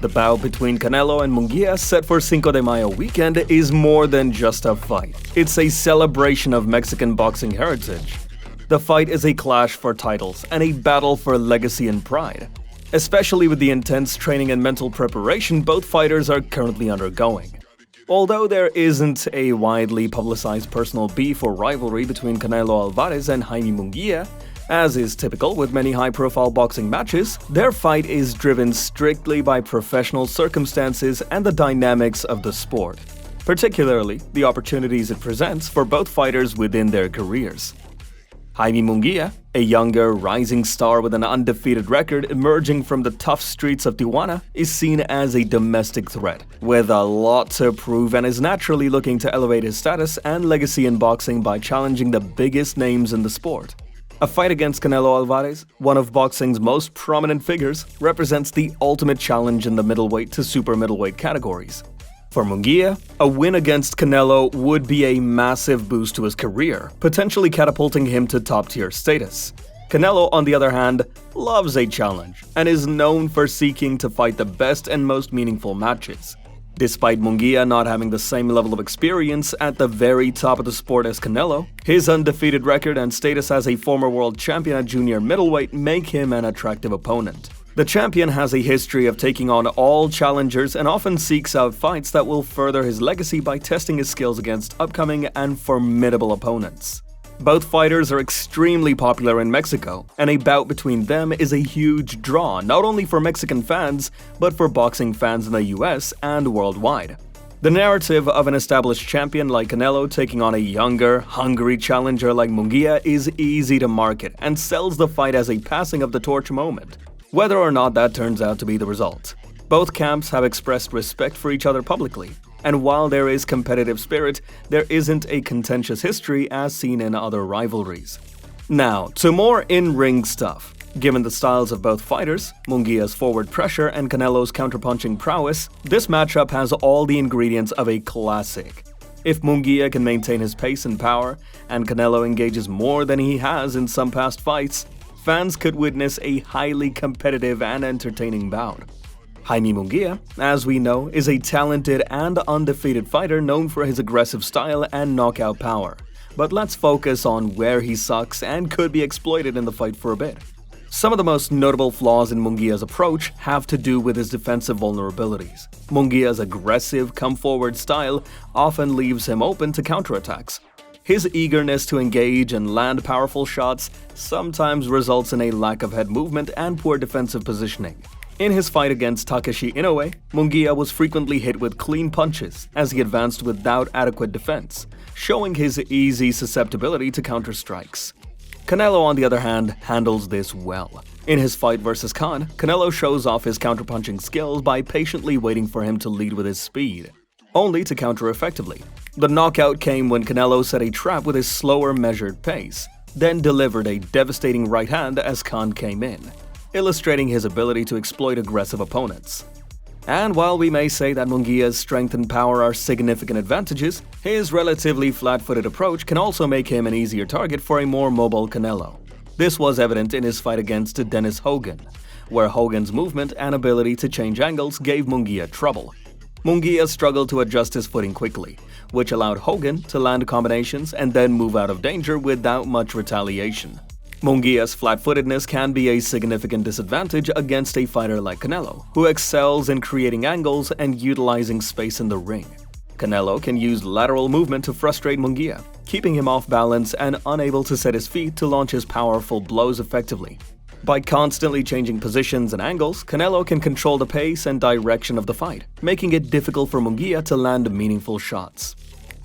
The bout between Canelo and Munguia set for Cinco de Mayo weekend is more than just a fight. It's a celebration of Mexican boxing heritage. The fight is a clash for titles and a battle for legacy and pride. Especially with the intense training and mental preparation both fighters are currently undergoing. Although there isn't a widely publicized personal beef or rivalry between Canelo Alvarez and Jaime Munguia, as is typical with many high-profile boxing matches, their fight is driven strictly by professional circumstances and the dynamics of the sport, particularly the opportunities it presents for both fighters within their careers. Jaime Munguia, a younger, rising star with an undefeated record emerging from the tough streets of Tijuana, is seen as a domestic threat, with a lot to prove and is naturally looking to elevate his status and legacy in boxing by challenging the biggest names in the sport. A fight against Canelo Alvarez, one of boxing's most prominent figures, represents the ultimate challenge in the middleweight to super middleweight categories. For Munguia, a win against Canelo would be a massive boost to his career, potentially catapulting him to top-tier status. Canelo, on the other hand, loves a challenge and is known for seeking to fight the best and most meaningful matches. Despite Munguia not having the same level of experience at the very top of the sport as Canelo, his undefeated record and status as a former world champion at junior middleweight make him an attractive opponent. The champion has a history of taking on all challengers and often seeks out fights that will further his legacy by testing his skills against upcoming and formidable opponents. Both fighters are extremely popular in Mexico, and a bout between them is a huge draw not only for Mexican fans, but for boxing fans in the US and worldwide. The narrative of an established champion like Canelo taking on a younger, hungry challenger like Munguia is easy to market and sells the fight as a passing of the torch moment, whether or not that turns out to be the result. Both camps have expressed respect for each other publicly. And while there is competitive spirit, there isn't a contentious history as seen in other rivalries. Now, to more in-ring stuff. Given the styles of both fighters, Munguia's forward pressure and Canelo's counterpunching prowess, this matchup has all the ingredients of a classic. If Munguia can maintain his pace and power, and Canelo engages more than he has in some past fights, fans could witness a highly competitive and entertaining bout. Jaime Munguia, as we know, is a talented and undefeated fighter known for his aggressive style and knockout power. But let's focus on where he sucks and could be exploited in the fight for a bit. Some of the most notable flaws in Munguia's approach have to do with his defensive vulnerabilities. Munguia's aggressive, come-forward style often leaves him open to counterattacks. His eagerness to engage and land powerful shots sometimes results in a lack of head movement and poor defensive positioning. In his fight against Takeshi Inoue, Munguia was frequently hit with clean punches as he advanced without adequate defense, showing his easy susceptibility to counter-strikes. Canelo, on the other hand, handles this well. In his fight versus Khan, Canelo shows off his counter-punching skills by patiently waiting for him to lead with his speed, only to counter effectively. The knockout came when Canelo set a trap with his slower, measured pace, then delivered a devastating right hand as Khan came in, illustrating his ability to exploit aggressive opponents. And while we may say that Munguia's strength and power are significant advantages, his relatively flat-footed approach can also make him an easier target for a more mobile Canelo. This was evident in his fight against Dennis Hogan, where Hogan's movement and ability to change angles gave Munguia trouble. Munguia struggled to adjust his footing quickly, which allowed Hogan to land combinations and then move out of danger without much retaliation. Munguia's flat-footedness can be a significant disadvantage against a fighter like Canelo, who excels in creating angles and utilizing space in the ring. Canelo can use lateral movement to frustrate Munguia, keeping him off balance and unable to set his feet to launch his powerful blows effectively. By constantly changing positions and angles, Canelo can control the pace and direction of the fight, making it difficult for Munguia to land meaningful shots.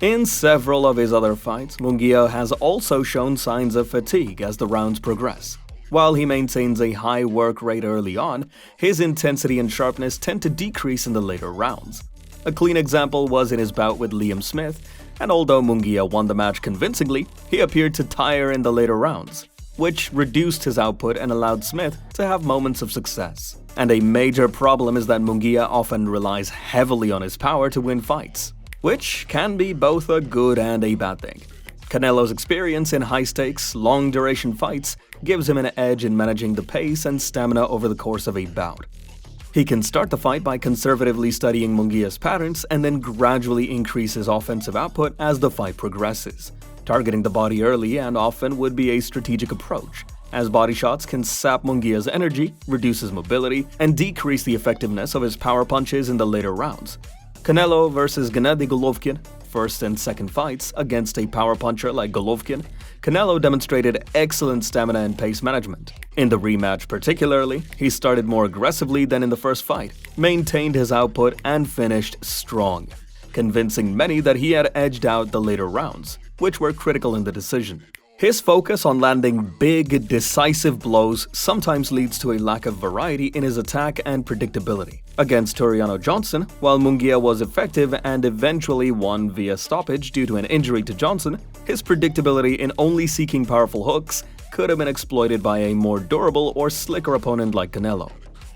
In several of his other fights, Munguia has also shown signs of fatigue as the rounds progress. While he maintains a high work rate early on, his intensity and sharpness tend to decrease in the later rounds. A clean example was in his bout with Liam Smith, and although Munguia won the match convincingly, he appeared to tire in the later rounds, which reduced his output and allowed Smith to have moments of success. And a major problem is that Munguia often relies heavily on his power to win fights, which can be both a good and a bad thing. Canelo's experience in high-stakes, long-duration fights gives him an edge in managing the pace and stamina over the course of a bout. He can start the fight by conservatively studying Munguia's patterns and then gradually increase his offensive output as the fight progresses. Targeting the body early and often would be a strategic approach, as body shots can sap Munguia's energy, reduce his mobility, and decrease the effectiveness of his power punches in the later rounds. Canelo vs. Gennady Golovkin, first and second fights against a power puncher like Golovkin, Canelo demonstrated excellent stamina and pace management. In the rematch particularly, he started more aggressively than in the first fight, maintained his output, and finished strong, convincing many that he had edged out the later rounds, which were critical in the decision. His focus on landing big, decisive blows sometimes leads to a lack of variety in his attack and predictability. Against Toriano Johnson, while Munguia was effective and eventually won via stoppage due to an injury to Johnson, his predictability in only seeking powerful hooks could have been exploited by a more durable or slicker opponent like Canelo.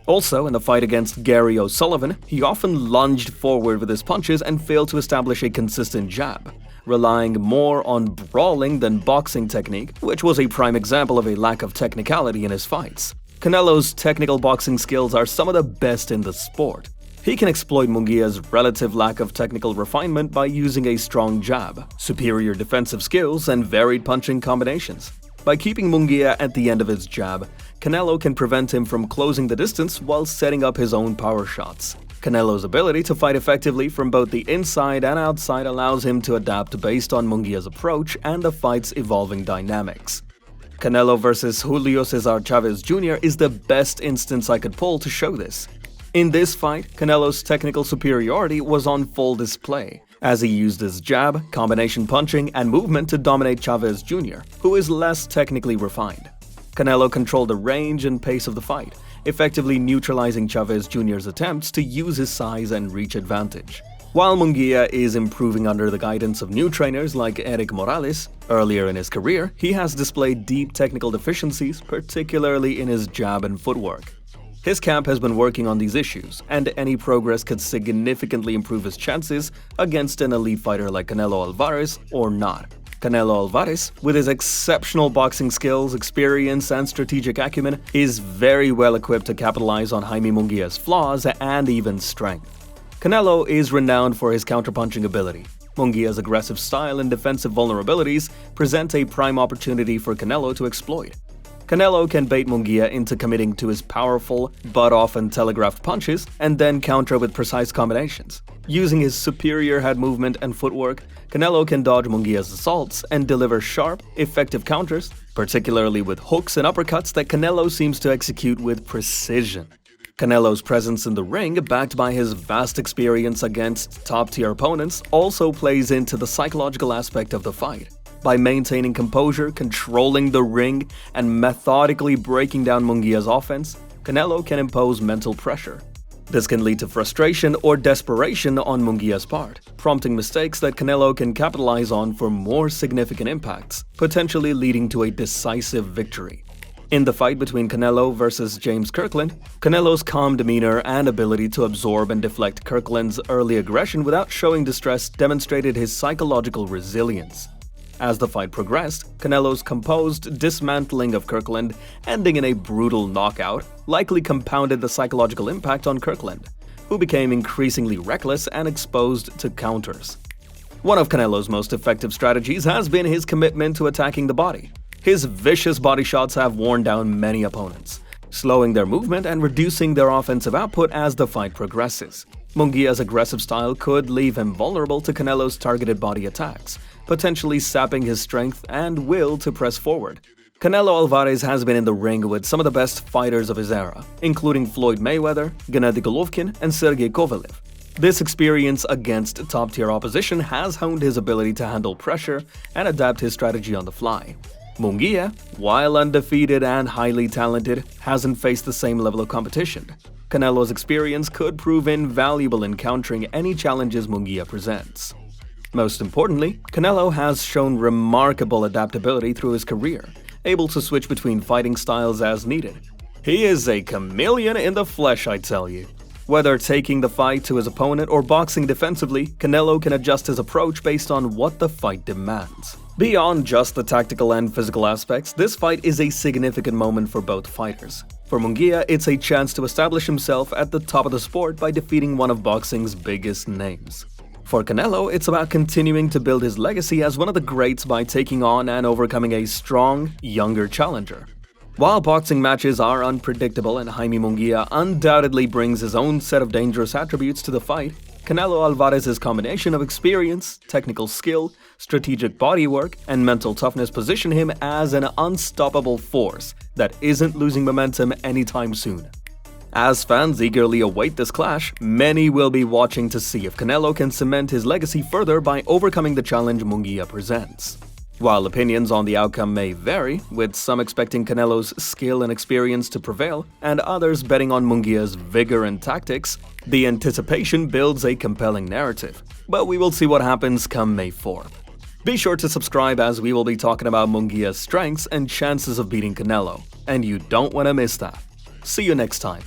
Also, in the fight against Gary O'Sullivan, he often lunged forward with his punches and failed to establish a consistent jab, relying more on brawling than boxing technique, which was a prime example of a lack of technicality in his fights. Canelo's technical boxing skills are some of the best in the sport. He can exploit Munguia's relative lack of technical refinement by using a strong jab, superior defensive skills, and varied punching combinations. By keeping Munguia at the end of his jab, Canelo can prevent him from closing the distance while setting up his own power shots. Canelo's ability to fight effectively from both the inside and outside allows him to adapt based on Munguia's approach and the fight's evolving dynamics. Canelo vs. Julio Cesar Chavez Jr. is the best instance I could pull to show this. In this fight, Canelo's technical superiority was on full display, as he used his jab, combination punching, and movement to dominate Chavez Jr., who is less technically refined. Canelo controlled the range and pace of the fight, effectively neutralizing Chavez Jr.'s attempts to use his size and reach advantage. While Munguia is improving under the guidance of new trainers like Eric Morales, earlier in his career, he has displayed deep technical deficiencies, particularly in his jab and footwork. His camp has been working on these issues, and any progress could significantly improve his chances against an elite fighter like Canelo Alvarez or not. Canelo Alvarez, with his exceptional boxing skills, experience, and strategic acumen, is very well equipped to capitalize on Jaime Munguia's flaws and even strength. Canelo is renowned for his counterpunching ability. Munguia's aggressive style and defensive vulnerabilities present a prime opportunity for Canelo to exploit. Canelo can bait Munguia into committing to his powerful, but often telegraphed punches and then counter with precise combinations. Using his superior head movement and footwork, Canelo can dodge Munguia's assaults and deliver sharp, effective counters, particularly with hooks and uppercuts that Canelo seems to execute with precision. Canelo's presence in the ring, backed by his vast experience against top-tier opponents, also plays into the psychological aspect of the fight. By maintaining composure, controlling the ring, and methodically breaking down Munguia's offense, Canelo can impose mental pressure. This can lead to frustration or desperation on Munguia's part, prompting mistakes that Canelo can capitalize on for more significant impacts, potentially leading to a decisive victory. In the fight between Canelo vs. James Kirkland, Canelo's calm demeanor and ability to absorb and deflect Kirkland's early aggression without showing distress demonstrated his psychological resilience. As the fight progressed, Canelo's composed dismantling of Kirkland, ending in a brutal knockout, likely compounded the psychological impact on Kirkland, who became increasingly reckless and exposed to counters. One of Canelo's most effective strategies has been his commitment to attacking the body. His vicious body shots have worn down many opponents, slowing their movement and reducing their offensive output as the fight progresses. Munguia's aggressive style could leave him vulnerable to Canelo's targeted body attacks, potentially sapping his strength and will to press forward. Canelo Alvarez has been in the ring with some of the best fighters of his era, including Floyd Mayweather, Gennady Golovkin, and Sergey Kovalev. This experience against top-tier opposition has honed his ability to handle pressure and adapt his strategy on the fly. Munguia, while undefeated and highly talented, hasn't faced the same level of competition. Canelo's experience could prove invaluable in countering any challenges Munguia presents. Most importantly, Canelo has shown remarkable adaptability through his career, able to switch between fighting styles as needed. He is a chameleon in the flesh, I tell you. Whether taking the fight to his opponent or boxing defensively, Canelo can adjust his approach based on what the fight demands. Beyond just the tactical and physical aspects, this fight is a significant moment for both fighters. For Munguia, it's a chance to establish himself at the top of the sport by defeating one of boxing's biggest names. For Canelo, it's about continuing to build his legacy as one of the greats by taking on and overcoming a strong, younger challenger. While boxing matches are unpredictable and Jaime Munguia undoubtedly brings his own set of dangerous attributes to the fight, Canelo Alvarez's combination of experience, technical skill, strategic bodywork, and mental toughness position him as an unstoppable force that isn't losing momentum anytime soon. As fans eagerly await this clash, many will be watching to see if Canelo can cement his legacy further by overcoming the challenge Munguia presents. While opinions on the outcome may vary, with some expecting Canelo's skill and experience to prevail, and others betting on Munguia's vigor and tactics, the anticipation builds a compelling narrative. But we will see what happens come May 4th. Be sure to subscribe as we will be talking about Munguia's strengths and chances of beating Canelo, and you don't want to miss that. See you next time.